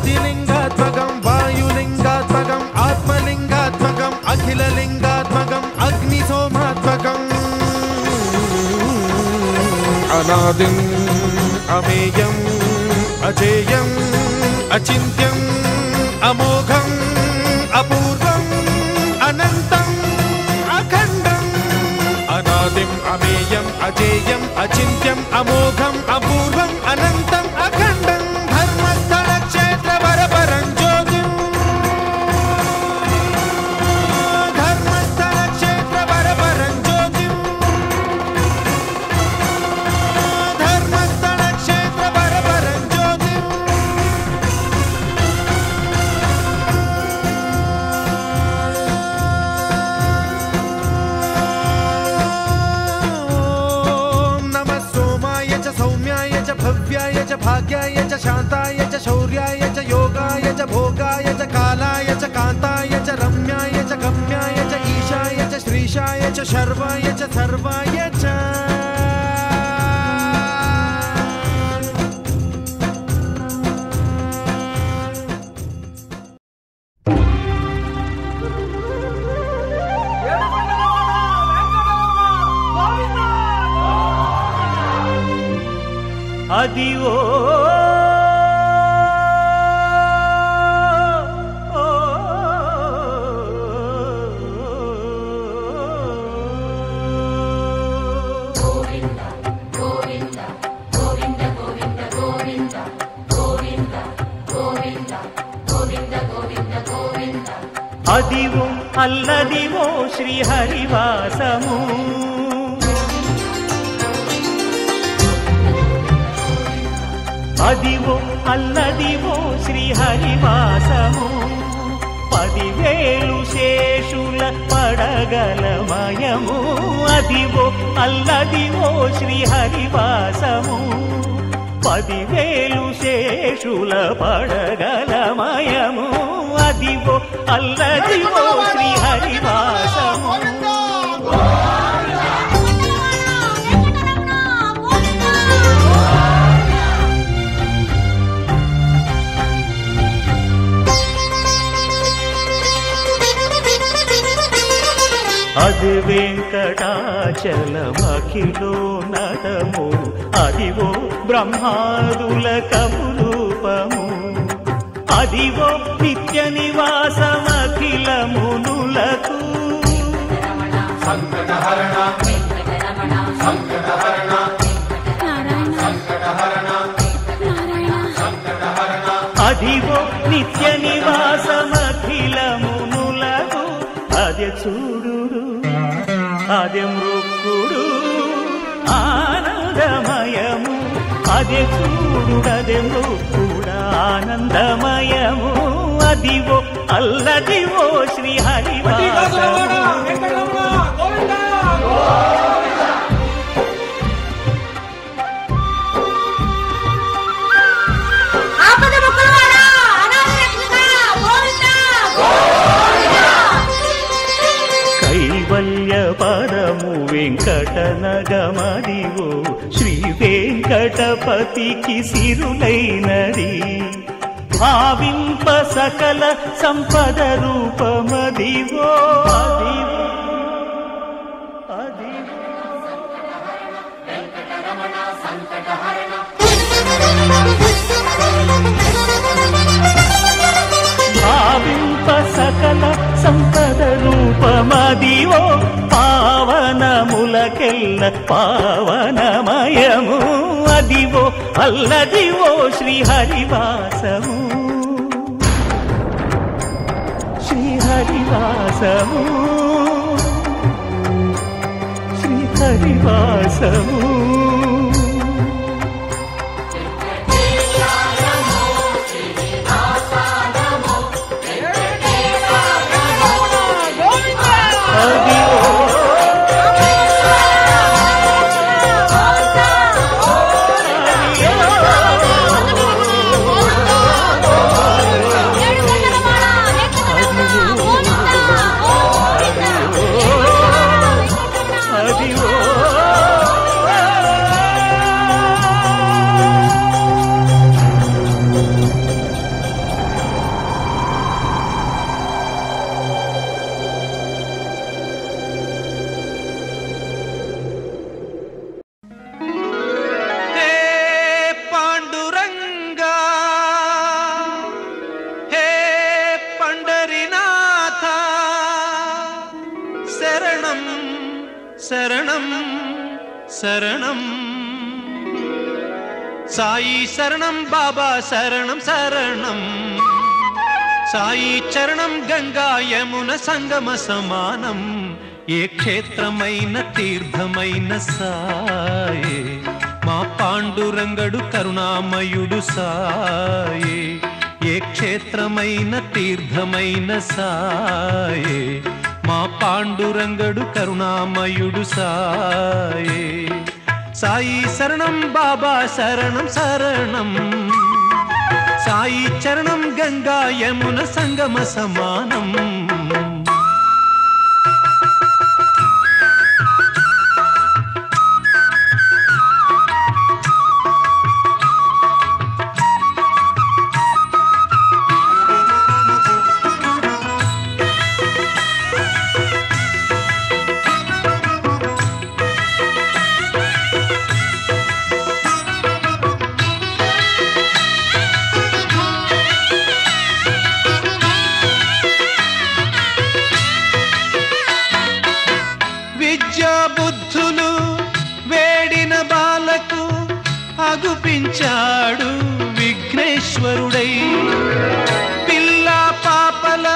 ज्योतिलिंगात्मकं वायुलिंगात्मकं आत्मलिंगात्मकं अखिललिंगात्मकं अग्निसोमात्मकं अनादिं अमेयं अजेयं अचिन्त्यं अमोघं अपूर्वं अनन्तं अखण्डं अनादिं अमेयं अजेयं अचिन्त्यं अमोघं अपूर्वं अनन्तं अखण्डं धर्मस्थल क्षेत्र वरपरं ज्योतिं धर्मस्थल क्षेत्र वरपरं ज्योतिं धर्मस्थल क्षेत्र वरपरं ज्योतिं सौम्याय च भव्याय च भाग्याय च शान्ताय च शौर्याय च योगाय च भोगाय च कालाय च कान्ताय च रम्याय च गम्याय च ईशाय च श्रीशाय च शर्वाय च सर्वाय च అదివో అదివో అల్లదివో శ్రీహరివాసము అదివో అల్లదివో శ్రీహరివాసము 10,000 శేషుల పడగలమయము అదివో అల్లదివో శ్రీహరివాసము 10,000 శేషుల పడగలమయము అదివో అల్లదివో శ్రీహరివాసము అది వెంకటాచలమఖిలో నటము అదివో బ్రహ్మాదుల కపురూపము అదివో నిత్య నివాసమఖిల మునులకు సంకటహరణ సంకటహరణ అదివో నిత్య నివాసమఖిల మునులకు అదే చూడు అదే మృక్కుడు ఆనందమయము అదే చూడు అదే మృక్కుడు ఆనందమయము అదివో అల్లదివో శ్రీహరివాసము కైవల్య పరము వెంకటనగమదివో శ్రీ వెంకటపతికి సిరులైనది భావింప సకల సంపద రూపమదివో భావింప సకల సంపద రూపమదివో పావనములకెల్ల పావనమయము అదివో అల్లదివో శ్రీహరివాసము శ్రీహరివాసము శ్రీహరివాసము శరణం శరణం సాయి శరణం బాబా శరణం శరణం సాయి చరణం గంగా యమున సంగమ సమానం ఏ క్షేత్రమైన తీర్థమైన సాయే మా పాండురంగడు కరుణామయుడు సాయే ఏ క్షేత్రమైన తీర్థమైన సాయే మా పాండురంగడు కరుణామయుడు సాయే సాయి శరణం బాబా శరణం శరణం సాయి చరణం గంగా యమున సంగమ సమానం బుద్ధులు వేడిన బాలకు అగుపించాడు విఘ్నేశ్వరుడై పిల్ల పాపల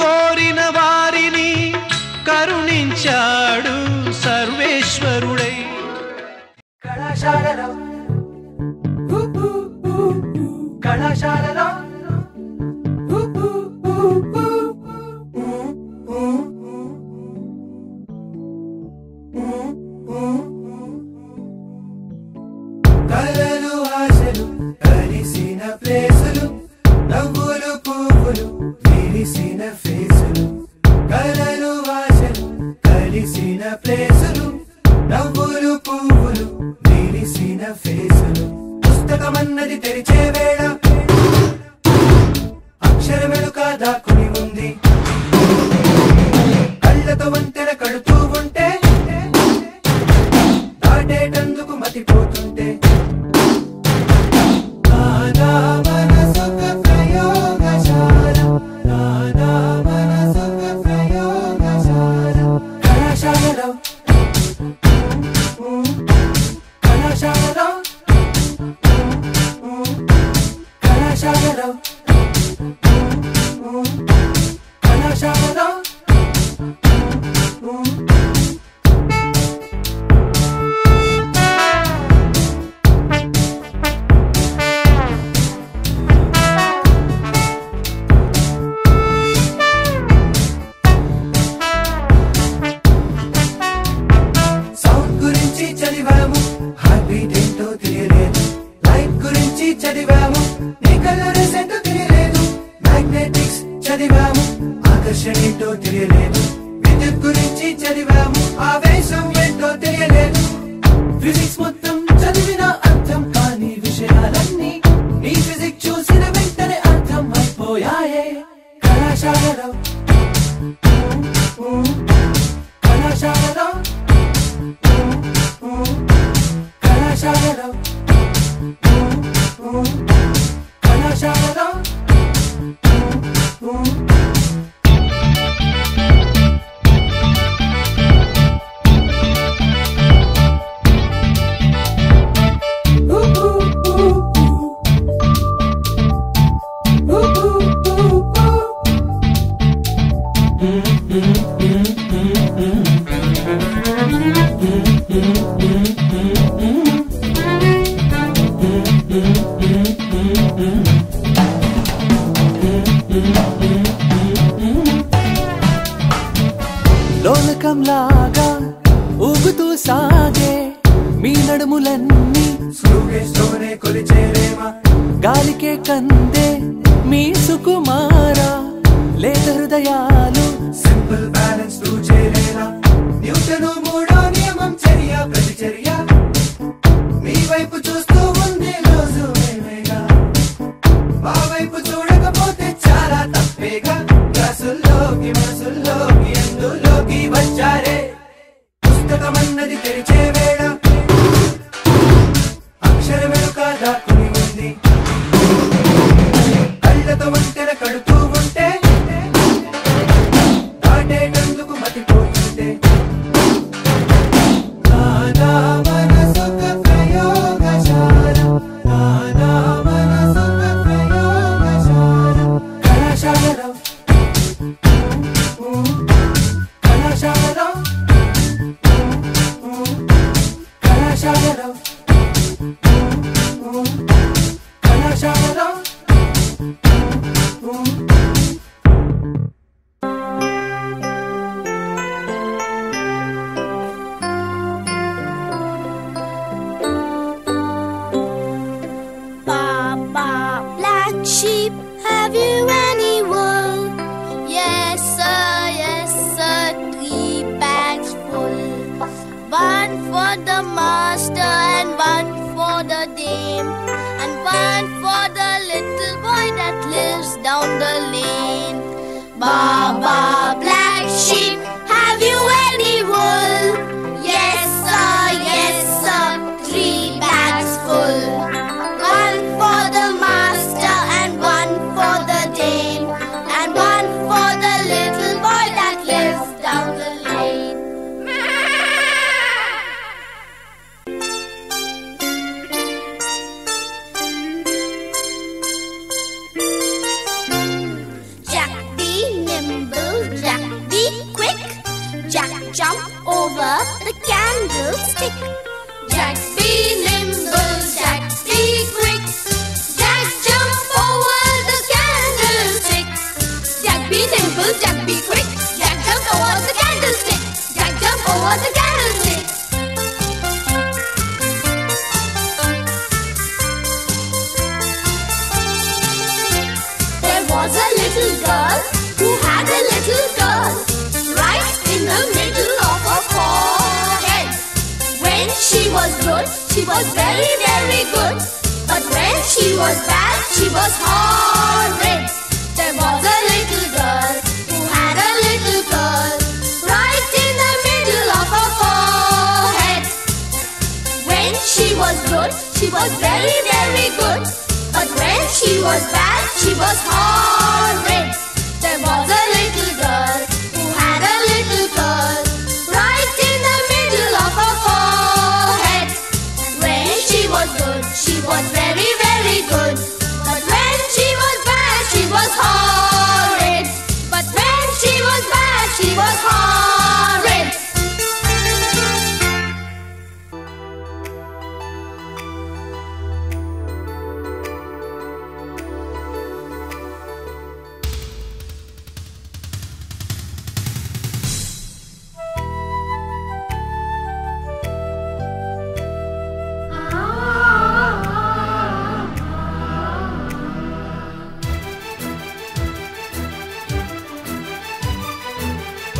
కోరిన వారిని కరుణించాడు సర్వేశ్వరుడై కళాశాలలో కళాశాలలో కలలు ఆశలు కలిసిన ప్లేసులు నవ్వులు పువ్వులు విరిసిన ఫేసులు కలలు ఆశలు కలిసిన ప్లేసులు నవ్వులు పువ్వులు విరిసిన ఫేసులు పుస్తకమన్నది తెరిచే వేళ అక్షరమెలుక దాక్కుని ఉంది కళ్ళతో వంతెన కడుతూ ఉంటే దాటేటందుకు మతిపోతుంటే చదివాము హార్ట్బీట్ ఏంటో తెలియలేదు లైఫ్ గురించి చదివాము నీ కలర్స్ ఏంటో తెలియలేదు మ్యాగ్నెటిక్స్ చదివాము ఆకర్షణ ఏంటో తెలియలేదు విద్యుత్ గురించి చదివాము ఆవేశం ఏంటో తెలియలేదు ఫిజిక్స్ మొత్తం చదివిన అర్థం కాని విషయాలన్నీ నీ ఫిజిక్స్ చూసిన వెంటనే అర్థం అయిపోయాయే కళాశాలలో కళాశాలలో కళాశాలలో కళాశాలలో లోలకంలాగా ఊగుతూ సాగే మీ నడుములన్నీ స్లోనే కొలిచేలేమా గాలికే కందే మీ సుకుమారా లేత హృదయాలు సింపుల్ బ్యాలెన్స్ తూ చేయలేరా న్యూటను మూడో నియమం చర్య ప్రతిచర్య మీ వైపు చూస్తూ ఉంది రోజు ఏమేగా మా వైపు చూడకపోతే చాలా తప్పేగా క్లాసుల్లోకి మనసుల్లోకి ఎందులోకి వచ్చారే పుస్తకమన్నది తెరిచే వేళ అక్షరమెలుక దాక్కుని ఉంది కళ్ళతో వంతెన కడుతూ ఉంటే దాటేటందుకు మతిపోతుంటే కళాశాలలో కళాశాలలో Have you any wool? Yes sir, 3 bags full. One for the master and one for the dame, and one for the little boy that lives down the lane. Baba black sheep, have you any wool? Yes sir, 3 bags full. One for the master and one for the dame, and one for the little boy that lives down the lane. Jack be nimble, Jack be quick, Jack jump over the candlestick. Jack be nimble, Jack be quick, Jack jump over the candlestick. Jack be nimble, Jack be quick, Jack jump over the candlestick. Jack jump over the candlestick. There was a little girl who had a little girl right in the middle of her forehead. When she was good, she was very, very good. But when she was bad, she was horrid. There was a little girl who had a little girl right in the middle of her forehead. When she was good, she was very, very good. But when she was bad, she was horrid. There was a little girl who had a little girl right in the middle of her forehead. When she was good, she was very, very good. But when she was bad, she was horrid. But when she was bad, she was horrid.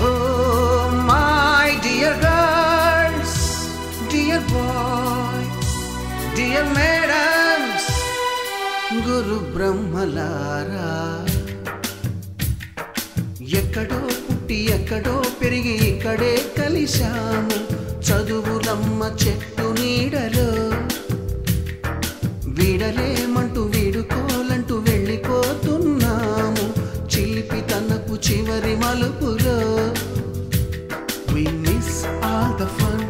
Oh, my dear girls, dear boys, dear madams, Guru Brahmalara. ఎక్కడో పుట్టి ఎక్కడో పెరిగి ఇక్కడే కలిశాము చదువులమ్మ చెట్టు నీడలో. వీడలేమంటూ వీడుకోలంటూ వెళ్ళిపోతున్నాము చిలిపి తనపు చివరి మలుపులో. We miss all the fun,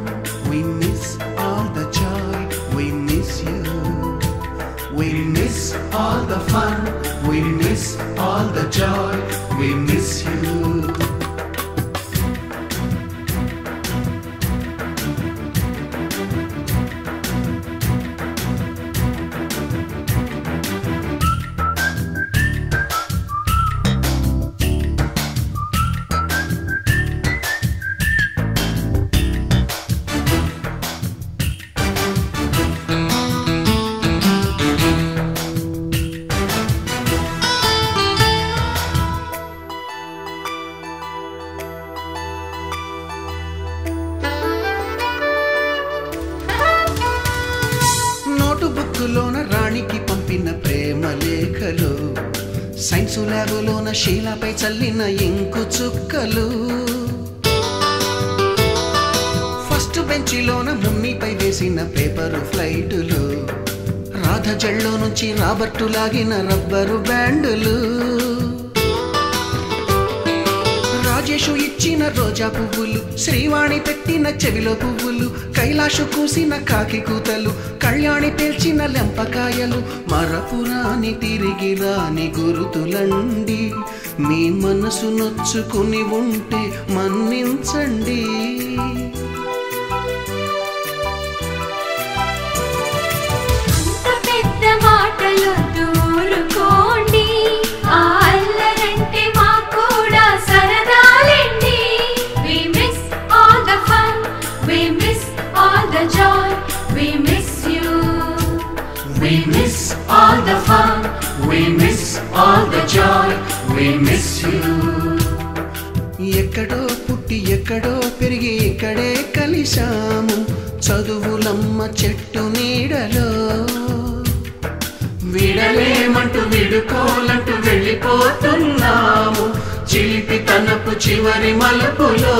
we miss all the joy, we miss you. We miss all the fun, we miss all the joy, we miss you. బుక్కులోన రాణికి పంపిన ప్రేమ లేఖలు, సైన్సు ల్యాబులోన శీలాపై చల్లిన ఇంకు చుక్కలు, ఫస్ట్ బెంచిలోన మున్నిపై వేసిన పేపరు ఫ్లైటులు, రాధ జల్లో నుంచి రాబర్టు లాగిన rubber బ్యాండులు, Rajesh ఇచ్చిన రోజా పువ్వులు, శ్రీవాణి పెట్టిన చెవిలో పువ్వులు, కైలాషు కూసిన కాకి కూతలు, కళ్యాణి పేల్చిన లెంపకాయలు, మరపురాని తిరిగి రాని గురుతులండి. మీ మనసు నొచ్చుకుని ఉంటే the joy, we miss you. We miss all the fun, we miss all the joy, we miss you. ఎక్కడో పుట్టి ఎక్కడో పెరిగి ఇక్కడే కలిశాము చదువులమ్మ చెట్టు నీడలో విడలేమంటూ విడుకోలంటూ వెళ్ళిపోతున్నాము చిలిపి తనపు చివరి మలుపులో